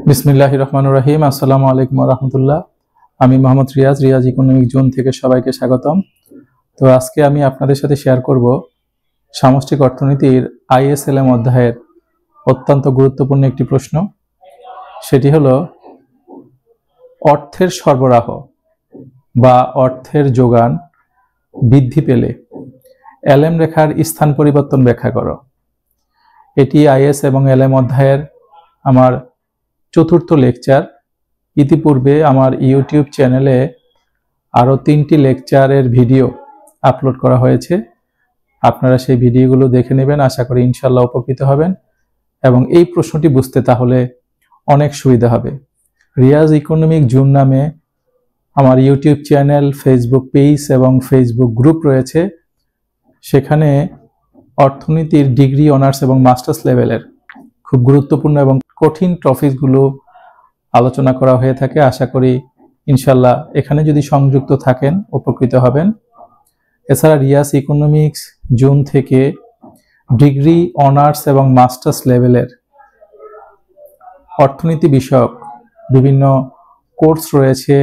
বিসমিল্লাহির রহমানির রহিম। আসসালামু আলাইকুম ওয়া রাহমাতুল্লাহ। আমি মোহাম্মদ রিয়াজ ইকোনমিক জোন থেকে সবাইকে স্বাগতম। তো আজকে আমি আপনাদের সাথে শেয়ার করব সামষ্টিক অর্থনীতির আইএসএলএম অধ্যায়ের অত্যন্ত গুরুত্বপূর্ণ একটি প্রশ্ন। সেটি হলো অর্থের সরবরাহ বা অর্থের যোগান বৃদ্ধি পেলে এলএম রেখার স্থান পরিবর্তন ব্যাখ্যা করো। এটি আইএস এবং এলএম অধ্যায়ের আমার চতুর্থ লেকচার। ইতিপূর্বে আমার ইউটিউব চ্যানেলে আরও 3টি লেকচারের ভিডিও আপলোড করা হয়েছে। আপনারা সেই ভিডিওগুলো দেখে নেবেন, আশা করি ইনশাল্লাহ উপকৃত হবেন এবং এই প্রশ্নটি বুঝতে তাহলে অনেক সুবিধা হবে। রিয়াজ ইকোনমিক জোন নামে আমার ইউটিউব চ্যানেল, ফেসবুক পেজ এবং ফেসবুক গ্রুপ রয়েছে। সেখানে অর্থনীতির ডিগ্রি, অনার্স এবং মাস্টার্স লেভেলের খুব গুরুত্বপূর্ণ এবং কঠিন টপিকগুলো আলোচনা করা হয়ে থাকে। আশা করি ইনশাল্লাহ এখানে যদি সংযুক্ত থাকেন উপকৃত হবেন। এছাড়া রিয়াজ ইকোনমিক্স জোন থেকে ডিগ্রি, অনার্স এবং মাস্টার্স লেভেলের অর্থনীতি বিষয়ক বিভিন্ন কোর্স রয়েছে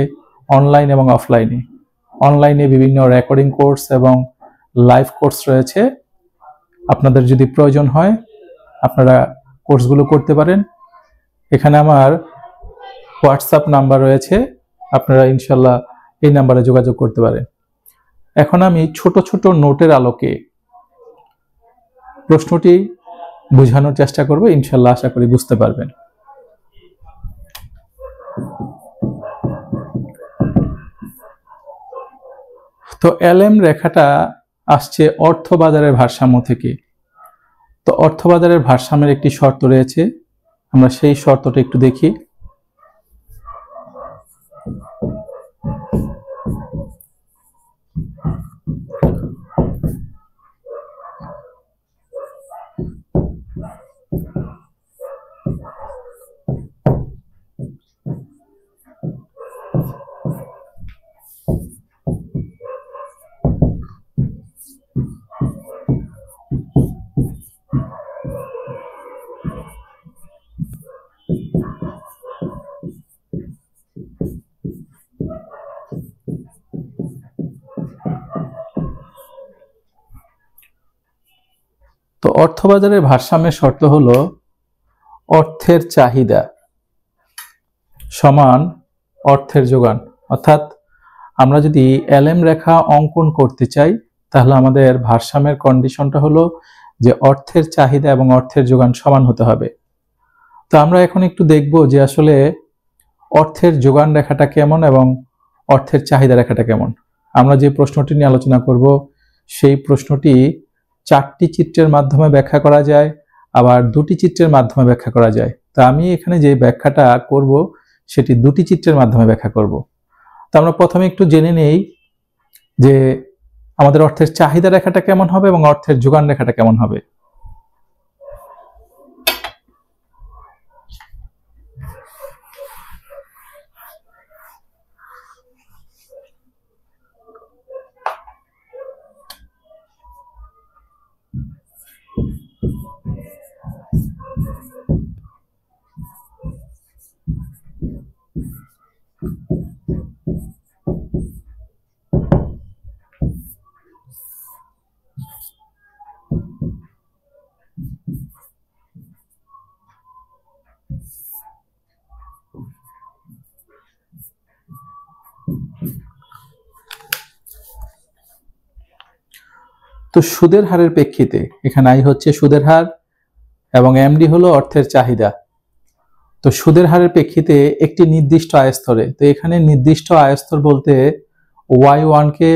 অনলাইন এবং অফলাইনে। অনলাইনে বিভিন্ন রেকর্ডিং কোর্স এবং লাইভ কোর্স রয়েছে। আপনাদের যদি প্রয়োজন হয় আপনারা কোর্সগুলো করতে পারেন। এখানে আমার হোয়াটসঅ্যাপ নাম্বার রয়েছে, আপনারা ইনশাল্লাহ এই নাম্বারে যোগাযোগ করতে পারেন। এখন আমি ছোট ছোট নোটের আলোকে প্রশ্নটি বোঝানোর চেষ্টা করব, ইনশাল্লাহ আশা করি বুঝতে পারবেন। তো এলএম রেখাটা আসছে অর্থ বাজারের ভারসাম্য থেকে। তো অর্থ বাজারের ভারসাম্যের একটি শর্ত রয়েছে, আমরা সেই শর্তটা একটু দেখি। তো অর্থবাজারের ভারসাম্যের শর্ত হলো অর্থের চাহিদা সমান অর্থের যোগান। অর্থাৎ আমরা যদি এলএম রেখা অঙ্কন করতে চাই তাহলে আমাদের ভারসাম্যের কন্ডিশনটা হলো যে অর্থের চাহিদা এবং অর্থের যোগান সমান হতে হবে। তো আমরা এখন একটু দেখব যে আসলে অর্থের যোগান রেখাটা কেমন এবং অর্থের চাহিদা রেখাটা কেমন। আমরা যে প্রশ্নটি নিয়ে আলোচনা করব সেই প্রশ্নটি 4টি চিত্রের মাধ্যমে ব্যাখ্যা করা যায়, আবার 2টি চিত্রের মাধ্যমে ব্যাখ্যা করা যায়। তো আমি এখানে যে ব্যাখ্যাটা করব সেটি 2টি চিত্রের মাধ্যমে ব্যাখ্যা করব। তো আমরা প্রথমে একটু জেনে নেই যে আমাদের অর্থের চাহিদা রেখাটা কেমন হবে এবং অর্থের যোগান রেখাটা কেমন হবে। তো সুদের হারের প্রেক্ষিতে এখানে আই হচ্ছে সুদের হার এবং এমডি হলো অর্থের চাহিদা। তো সুদের হারের প্রেক্ষিতে একটি নির্দিষ্ট আয়স্তরে, তো এখানে নির্দিষ্ট আয়স্তর বলতে Y1 কে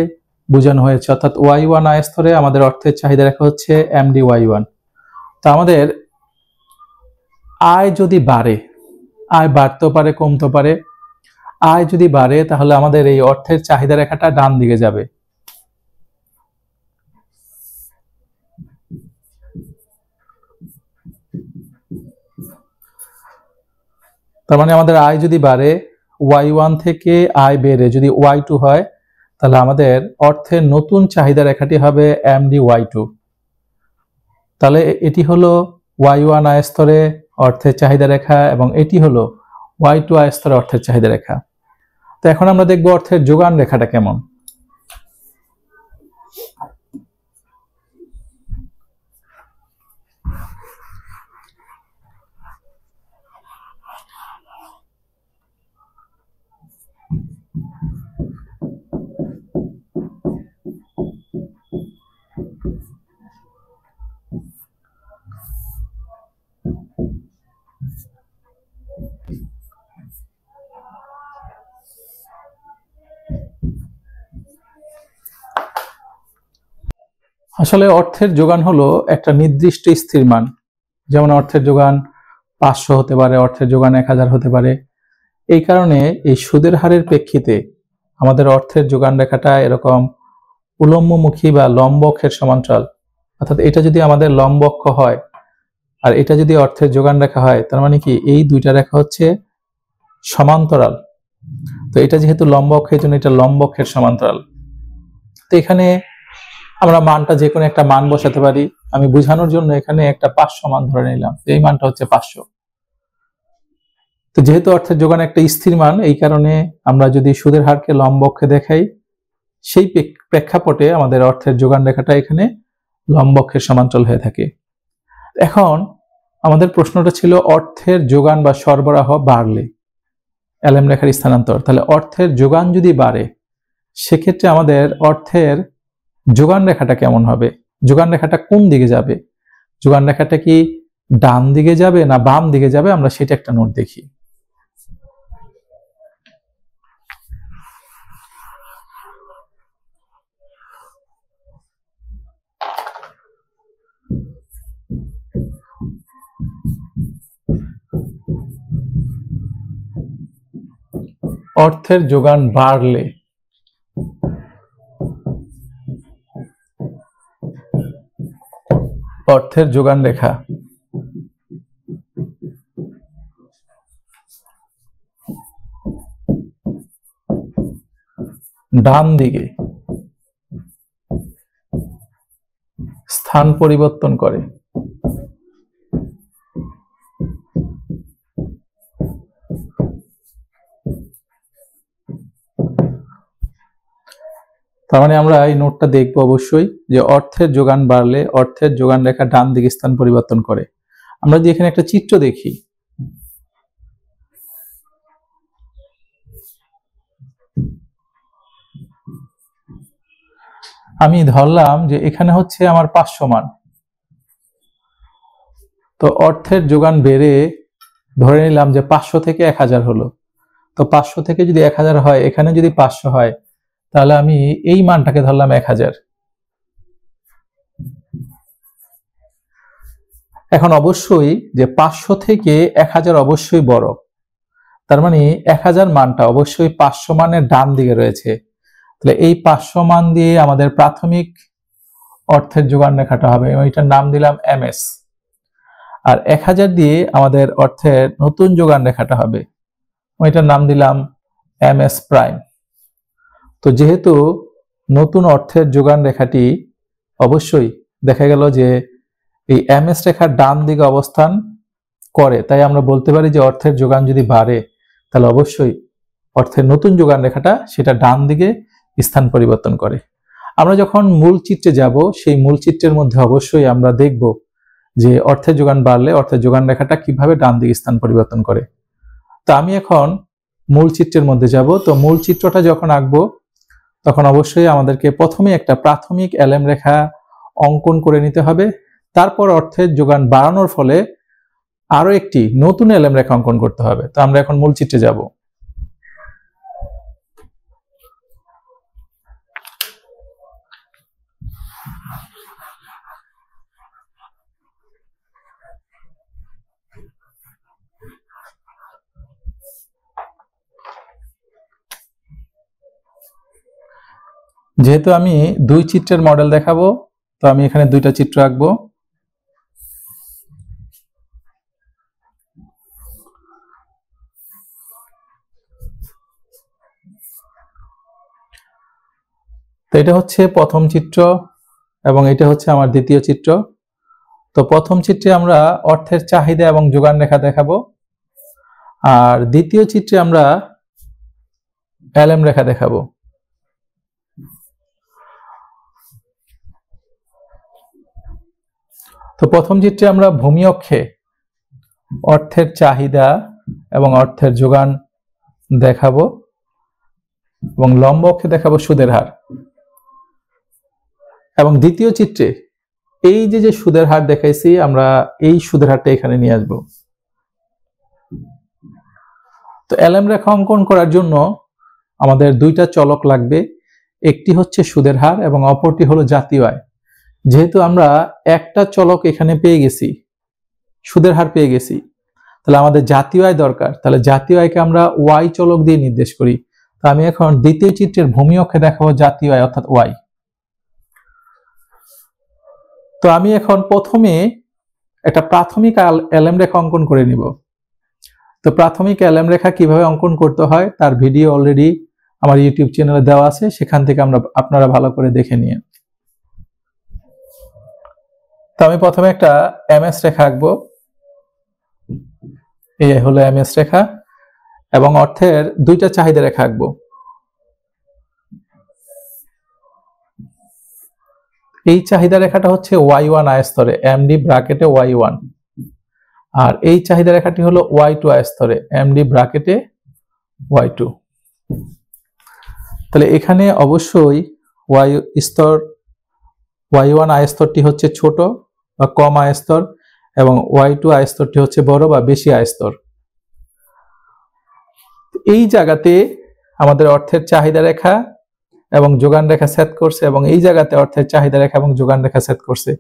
বোঝানো হয়েছে, অর্থাৎ Y1 আয়স্তরে আমাদের অর্থের চাহিদা রেখা হচ্ছে এমডি Y1। তো আমাদের আয় যদি বাড়ে, আয় বাড়তেও পারে কমতেও পারে, আয় যদি বাড়ে তাহলে আমাদের এই অর্থের চাহিদা রেখাটা ডান দিকে যাবে। তার মানে আমাদের আয় যদি বাড়ে, Y1 থেকে আয় বেড়ে যদি Y2 হয় তাহলে আমাদের অর্থের নতুন চাহিদা রেখাটি হবে এমডি Y2। তাহলে এটি হলো Y1 আয়স্তরে অর্থের চাহিদা রেখা এবং এটি হলো Y2 স্তরে অর্থের চাহিদা রেখা। তো এখন আমরা দেখব অর্থের যোগান রেখাটা কেমন। আসলে অর্থের যোগান হলো একটা নির্দিষ্ট স্থির মান, যেমন অর্থের যোগান 500 হতে পারে, অর্থের যোগান 1000 হতে পারে। এই কারণে এই সুদের হারের প্রেক্ষিতে আমাদের অর্থের যোগান রেখাটা এরকম উলম্বমুখী বা লম্ব অক্ষের সমান্তরাল, অর্থাৎ এটা যদি আমাদের লম্ব অক্ষ হয় আর এটা যদি অর্থের যোগান রেখা হয়, তার মানে কি এই দুইটা রেখা হচ্ছে সমান্তরাল। তো এটা যেহেতু লম্ব অক্ষ, এই জন্য এটা লম্ব অক্ষের সমান্তরাল। তো এখানে আমরা মানটা যে কোনো একটা মান বসাতে পারি। আমি বোঝানোর জন্য এখানে একটা 500 মান ধরে নিলাম, এই মানটা হচ্ছে 500। তো যেহেতু অর্থের যোগান একটা স্থির মান, এই কারণে আমরা যদি সুদের হারকে লম্ব অক্ষে দেখাই, সেই প্রেক্ষাপটে আমাদের অর্থের যোগান রেখাটা এখানে লম্ব অক্ষের সমান্তরাল হয়ে থাকে। এখন আমাদের প্রশ্নটা ছিল অর্থের যোগান বা সরবরাহ বাড়লে এলএম রেখার স্থানান্তর। তাহলে অর্থের যোগান যদি বাড়ে, সেক্ষেত্রে আমাদের অর্থের যোগান রেখাটা কেমন হবে, যোগান রেখাটা কোন দিকে যাবে, যোগান রেখাটা কি ডান দিকে যাবে না বাম দিকে যাবে, আমরা সেটা একটা নোট দেখি। অর্থের যোগান বাড়লে অর্থের যোগান রেখা ডান দিকে স্থান পরিবর্তন করে। তার মানে আমরা এই নোটটা দেখবো অবশ্যই যে অর্থের যোগান বাড়লে অর্থের যোগান রেখা ডান দিকে স্থান পরিবর্তন করে। আমরা যদি এখানে একটা চিত্র দেখি, আমি ধরলাম যে এখানে হচ্ছে আমার 500 মান। তো অর্থের যোগান বেড়ে ধরে নিলাম যে 500 থেকে 1000 হলো। তো 500 থেকে যদি 1000 হয়, এখানে যদি 500 হয়, তাহলে আমি এই মানটাকে ধরলাম 1000। এখন অবশ্যই যে 500 থেকে 1000 অবশ্যই বড়, তার মানে 1000 মানটা অবশ্যই 500 মানের ডান দিকে রয়েছে। তাহলে এই 500 মান দিয়ে আমাদের প্রাথমিক অর্থের যোগান রেখাটা হবে, এটার নাম দিলাম এমএস। আর 1000 দিয়ে আমাদের অর্থের নতুন যোগান রেখাটা হবে, এটার নাম দিলাম এমএস প্রাইম। তো যেহেতু নতুন অর্থের যোগান রেখাটি অবশ্যই দেখা গেল যে এই এমএস রেখার ডান দিকে অবস্থান করে, তাই আমরা বলতে পারি যে অর্থের যোগান যদি বাড়ে, তাহলে অবশ্যই অর্থের নতুন যোগান রেখাটা সেটা ডান দিকে স্থান পরিবর্তন করে। আমরা যখন মূল চিত্রে যাব, সেই মূল চিত্রের মধ্যে অবশ্যই আমরা দেখব যে অর্থের যোগান বাড়লে অর্থের যোগান রেখাটা কিভাবে ডান দিকে স্থান পরিবর্তন করে। তো আমি এখন মূল চিত্রের মধ্যে যাব। তো মূল চিত্রটা যখন আঁকবো, তখন অবশ্যই আমাদেরকে প্রথমে একটা প্রাথমিক এলএম রেখা অঙ্কন করে নিতে হবে। তারপর অর্থের যোগান বাড়ানোর ফলে আরো একটি নতুন এলএম রেখা অঙ্কন করতে হবে। তো আমরা এখন মূল চিত্রে যাব। যেহেতু আমি দুই চিত্রের মডেল দেখাবো, তো আমি এখানে দুইটা চিত্র আঁকবো। তো এটা হচ্ছে প্রথম চিত্র এবং এটা হচ্ছে আমার দ্বিতীয় চিত্র। তো প্রথম চিত্রে আমরা অর্থের চাহিদা এবং যোগান রেখা দেখাবো, আর দ্বিতীয় চিত্রে আমরা এলএম রেখা দেখাবো। তো প্রথম চিত্রে আমরা ভূমি অক্ষে অর্থের চাহিদা এবং অর্থের যোগান দেখাবো এবং লম্ব অক্ষে দেখাবো সুদের হার। এবং দ্বিতীয় চিত্রে এই যে সুদের হার দেখাইছি আমরা এই সুদের হারটা এখানে নিয়ে আসবো। তো এলএম রেখা অঙ্কন করার জন্য আমাদের দুইটা চলক লাগবে, একটি হচ্ছে সুদের হার এবং অপরটি হলো জাতীয় আয়। যেহেতু আমরা একটা চলক এখানে পেয়ে গেছি, সুদের হার পেয়ে গেছি, তাহলে আমাদের জাতীয় আয় দরকার। তাহলে জাতীয় আয়কে আমরা ওয়াই চলক দিয়ে নির্দেশ করি। তো আমি এখন দ্বিতীয় চিত্রের ভূমি অক্ষে দেখাবো জাতীয় আয় অর্থাৎ ওয়াই। তো আমি এখন প্রথমে একটা প্রাথমিক এলএম রেখা অঙ্কন করে নিব। তো প্রাথমিক এলএম রেখা কিভাবে অঙ্কন করতে হয় তার ভিডিও অলরেডি আমার ইউটিউব চ্যানেলে দেওয়া আছে, সেখান থেকে আপনারা ভালো করে দেখে নিন। তো আমি প্রথমে একটা এমএস রেখা আঁকবো। এই হলো এমএস রেখা এবং অর্থের দুইটা চাহিদা রেখা আঁকবো। এই চাহিদা রেখাটা হচ্ছে y1 আয়স্তরে, এমডি ব্র্যাকেটে y1, আর এই চাহিদা রেখাটি হলো y2 আয়স্তরে, এমডি ব্র্যাকেটে y2। তাহলে এখানে অবশ্যই y1 আয়স্তরটি হচ্ছে ছোট বা কম আয়স্তর এবং y2 আয়স্তরটি হচ্ছে বড় বা বেশি আয়স্তর। এই জায়গাতে আমাদের অর্থের চাহিদা রেখা এবং যোগান রেখা সেট করছে এবং এই জায়গাতে অর্থের চাহিদা রেখা এবং যোগান রেখা সেট করছে।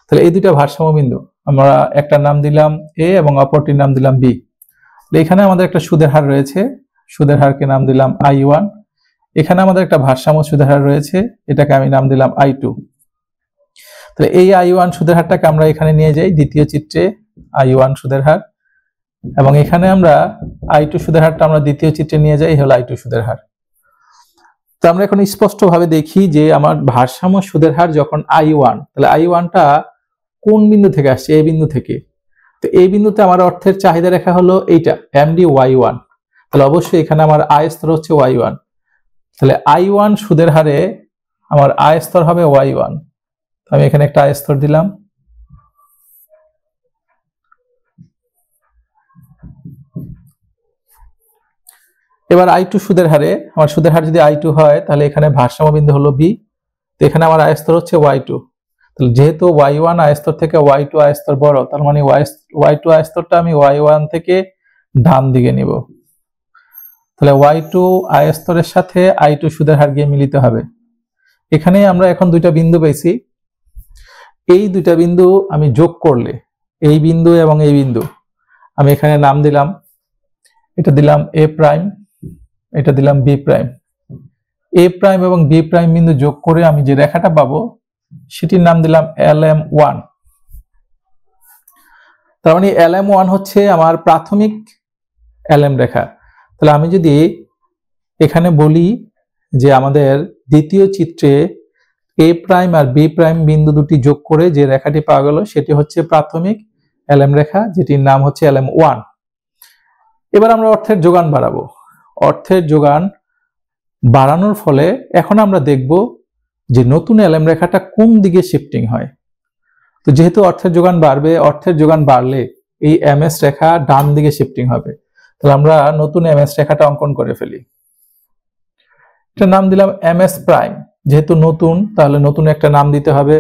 তাহলে এই দুইটা ভারসাম্য বিন্দু, আমরা একটা নাম দিলাম এ এবং অপরটির নাম দিলাম বি। এখানে আমাদের একটা সুদের হার রয়েছে, সুদের হারকে নাম দিলাম I1। এখানে আমাদের একটা ভারসাম্য সুদের হার রয়েছে, এটাকে আমি নাম দিলাম I2। তাহলে এই I1 সুদের হারটাকে আমরা এখানে নিয়ে যাই দ্বিতীয় চিত্রে, I1 সুদের হার, এবং এখানে আমরা I2 সুদের হারটা আমরা দ্বিতীয় চিত্রে নিয়ে যাই, হলো I2 সুদের হার। তো আমরা এখন স্পষ্টভাবে দেখি যে আমার ভারসাম্য সুদের হার যখন I1, তাহলে I1টা কোন বিন্দু থেকে আসছে? এই বিন্দু থেকে। তো এই বিন্দুতে আমার অর্থের চাহিদা রেখা হলো এইটা এমডি y1, তাহলে অবশ্যই এখানে আমার আয় স্তর হচ্ছে y1। তাহলে I1 সুদের হারে আমার আয় স্তর হবে y1। আমি এখানে একটা আয় স্তর দিলাম। এবার I2 সুদের হারে, আমার সুদের হার যদি I2 হয় তাহলে এখানে ভারসাম্য বিন্দু হলো বি। তো এখানে আমার আয় স্তর হচ্ছে y2। তাহলে যেহেতু y1 আয়স্তর থেকে y2 আয়স্তর বড়, তার মানে y2 আয়স্তরটা আমি y1 থেকে ডান দিকে নিব। তাহলে y2 আয়স্তরের সাথে I2 সুদের হার গিয়ে মিলিত হবে। এখানে আমরা এখন দুইটা বিন্দু পেয়েছি। এই দুইটা বিন্দু আমি যোগ করলে, এই বিন্দু এবং এই বিন্দু, আমি এখানে নাম দিলাম, এটা দিলাম এ প্রাইম, এটা দিলাম বি প্রাইম। এ প্রাইম এবং বি প্রাইম বিন্দু যোগ করে আমি যে রেখাটা পাবো সেটির নাম দিলাম LM1। তার মানে LM1 হচ্ছে আমার প্রাথমিক এলএম রেখা। তাহলে আমি যদি এখানে বলি যে আমাদের দ্বিতীয় চিত্রে এ প্রাইম আর বি প্রাইম বিন্দু দুটি যোগ করে যে রেখাটি পাওয়া গেল সেটি হচ্ছে প্রাথমিক এলএম রেখা, যেটির নাম হচ্ছে LM1। এবার আমরা অর্থের যোগান বাড়াবো। অর্থের যোগান বাড়ানোর ফলে এখন আমরা দেখব যে নতুন এলএম রেখাটা কোন দিকে শিফটিং হয়। তো যেহেতু অর্থের যোগান বাড়বে, অর্থের যোগান বাড়লে এই এমএস রেখা ডান দিকে শিফটিং হবে। তাহলে আমরা নতুন এমএস রেখাটা অঙ্কন করে ফেলি। এটার নাম দিলাম এমএস প্রাইম, যেহেতু নতুন তাহলে নতুন একটা নাম দিতে হবে।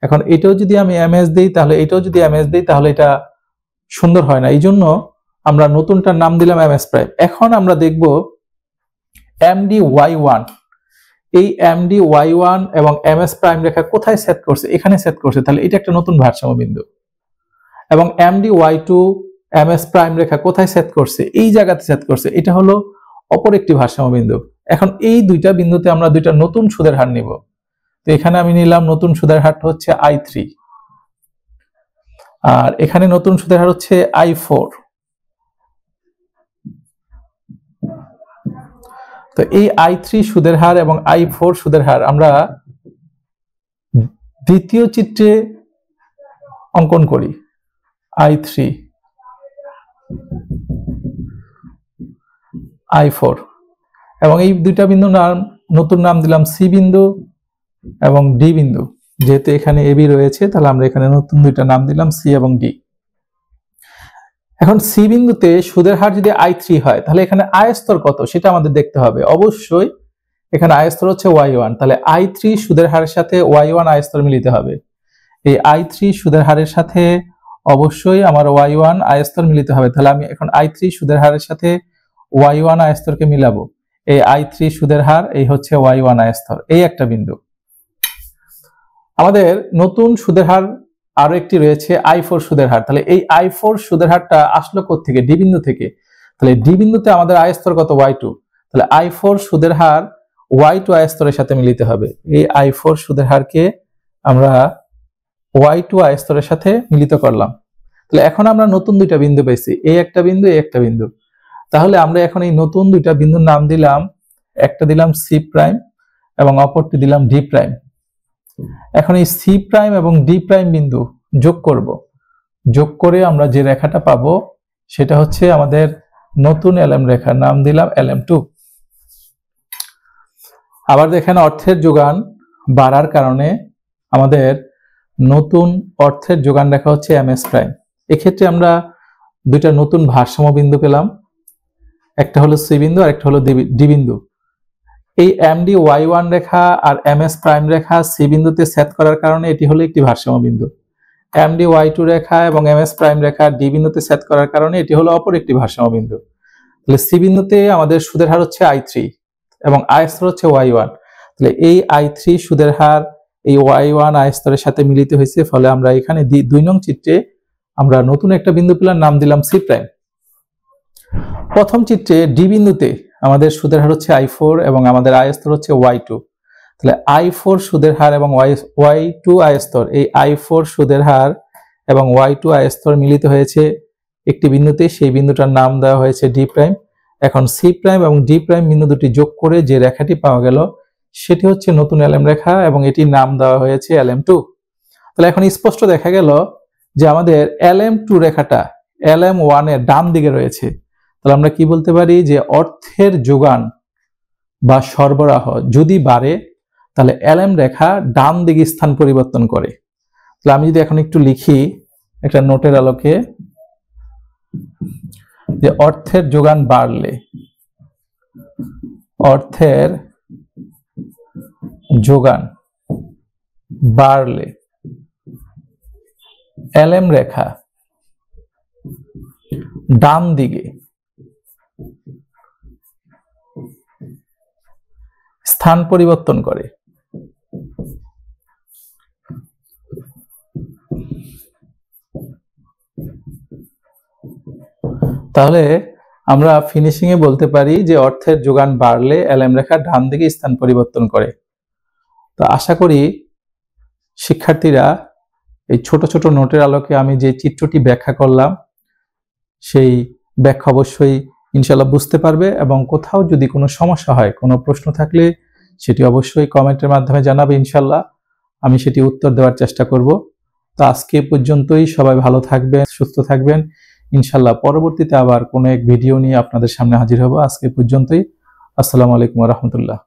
এখন এটাও যদি আমি এমএস দিই তাহলে এটাও যদি এমএস দিই তাহলে এটা সুন্দর হয় না, এই জন্য আমরা নতুনটার নাম দিলাম এমএস প্রাইম। এখন আমরা দেখব এমডি y1, এই এমডি y1 এবং এমএস প্রাইম রেখা কোথায় সেট করছে? এখানে সেট করছে, তাহলে এটা একটা নতুন ভারসাম্য বিন্দু। এবং এমডি y2 এমএস প্রাইম রেখা কোথায় সেট করছে? এই জায়গাতে সেট করছে, এটা হলো অপর একটি ভারসাম্য বিন্দু। এখন এই দুইটা বিন্দুতে আমরা দুইটা নতুন সুদের হার নিব। তো এখানে আমি নিলাম নতুন সুদের হারটা হচ্ছে I3, আর এখানে নতুন সুদের হার হচ্ছে I4। তো এই I3 সুদের হার এবং I4 সুদের হার আমরা দ্বিতীয় চিত্রে অঙ্কন করি। I3 I4 এবং এই দুইটা বিন্দু নাম নতুন নাম দিলাম সি বিন্দু এবং ডি বিন্দু। যেহেতু এখানে এবি রয়েছে তাহলে আমরা এখানে নতুন দুইটা নাম দিলাম সি এবং ডি। এখন সি বিন্দুতে সুদের হার যদি I3 হয় তাহলে এখানে আয়স্তর কত সেটা আমাদের দেখতে হবে। অবশ্যই এখানে আয়স্তর হচ্ছে y1, তাহলে I3 সুদের হারের সাথে y1 আয়স্তর মিলিতে হবে। এই I3 সুদের হারের সাথে অবশ্যই আমার y1 আয়স্তর মিলিতে হবে। তাহলে আমি এখন I3 সুদের হারের সাথে y1 আয়স্তরকে মিলাবো। এই I3 সুদের হার এই হচ্ছে y1 আয়স্তর, এই একটা বিন্দু। আমাদের নতুন সুদের হার আরো একটি রয়েছে I4 সুদের হার। তাহলে এই I4 সুদের হারটা আসলো কোত্থেকে? ডি বিন্দু থেকে। তাহলে ডি বিন্দুতে আমাদের আয়স্তর কত? y2। তাহলে I4 সুদের হার y2 আয়স্তরের সাথে মিলিতে হবে। এই I4 সুদের হারকে আমরা y2 আয়স্তরের সাথে মিলিত করলাম। তাহলে এখন আমরা নতুন দুইটা বিন্দু পাইছি, এই একটা বিন্দু, এই একটা বিন্দু। তাহলে আমরা এখন এই নতুন দুইটা বিন্দুর নাম দিলাম, একটা দিলাম সি প্রাইম এবং অপরটি দিলাম ডি প্রাইম। এখন এই সি প্রাইম এবং ডি প্রাইম বিন্দু যোগ করব। যোগ করে আমরা যে রেখাটা পাবো সেটা হচ্ছে আমাদের নতুন এলএম রেখা, নাম দিলাম LM2। আবার দেখেন অর্থের যোগান বাড়ার কারণে আমাদের নতুন অর্থের যোগান রেখা হচ্ছে MS প্রাইম। এক্ষেত্রে আমরা দুইটা নতুন ভারসাম্য বিন্দু পেলাম, একটা হলো সি বিন্দু আর একটা হলো ডি বিন্দু। এই MD Y1 রেখা আর MS প্রাইম রেখা সি বিন্দুতে ছেদ করার কারণে এটি হলো একটি ভারসাম্য বিন্দু। MD Y2 রেখা এবং MS প্রাইম রেখা ডি বিন্দুতে ছেদ করার কারণে এটি হলো অপর একটি ভারসাম্য বিন্দু। তাহলে সি বিন্দুতে আমাদের সুদের হার হচ্ছে I3 এবং আয়স্তর হচ্ছে y1। তাহলে এই I3 সুদের হার এই y1 আয়স্তরের সাথে মিলিত হয়েছে, ফলে আমরা এখানে 2 নং চিত্রে আমরা নতুন একটা বিন্দু পেলাম, নাম দিলাম সি প্রাইম। প্রথম চিত্রে ডি বিন্দুতে আমাদের সুদের হার হচ্ছে I4 এবং আমাদের আয়স্তর হচ্ছে y2। তাহলে I4 সুদের হার এবং y2 আয়স্তর, এই I4 সুদের হার এবং y2 আয়স্তর মিলিত হয়েছে একটি বিন্দুতে, সেই বিন্দুটার নাম দেওয়া হয়েছে ডি প্রাইম। এখন সি প্রাইম এবং ডি প্রাইম বিন্দু দুটি যোগ করে যে রেখাটি পাওয়া গেল সেটি হচ্ছে নতুন এলএম রেখা এবং এটির নাম দেওয়া হয়েছে LM2। তাহলে এখন স্পষ্ট দেখা গেল যে আমাদের LM2 রেখাটা LM1 এর ডান দিকে রয়েছে। তাহলে আমরা কি বলতে পারি যে অর্থের যোগান বা সরবরাহ যদি বাড়ে তাহলে LM রেখা ডান দিকে স্থান পরিবর্তন করে। তাহলে আমি যদি এখন একটু লিখি একটা নোটের আলোকে, যে অর্থের যোগান বাড়লে, অর্থের যোগান বাড়লে LM রেখা ডান দিকে স্থান পরিবর্তন করে। তাহলে আমরা ফিনিশিং এ বলতে পারি যে অর্থের যোগান বাড়লে LM রেখা ডান দিকে স্থান পরিবর্তন করে। তো আশা করি শিক্ষার্থীরা এই ছোট ছোট নোটের আলোকে আমি যে চিত্রটি ব্যাখ্যা করলাম সেই ব্যাখ্যা অবশ্যই ইনশাআল্লাহ বুঝতে পারবে, এবং কোথাও যদি কোনো সমস্যা হয়, কোনো প্রশ্ন থাকলে সেটি অবশ্যই কমেন্টের মাধ্যমে জানাবে। ইনশাআল্লাহ আমি সেটি উত্তর দেওয়ার চেষ্টা করব। তো আজকে পর্যন্তই, সবাই ভালো থাকবেন, সুস্থ থাকবেন। ইনশাআল্লাহ পরবর্তীতে আবার কোনো এক ভিডিও নিয়ে আপনাদের সামনে হাজির হব। আজকে পর্যন্তই। আসসালামু আলাইকুম ওয়া রাহমাতুল্লাহ।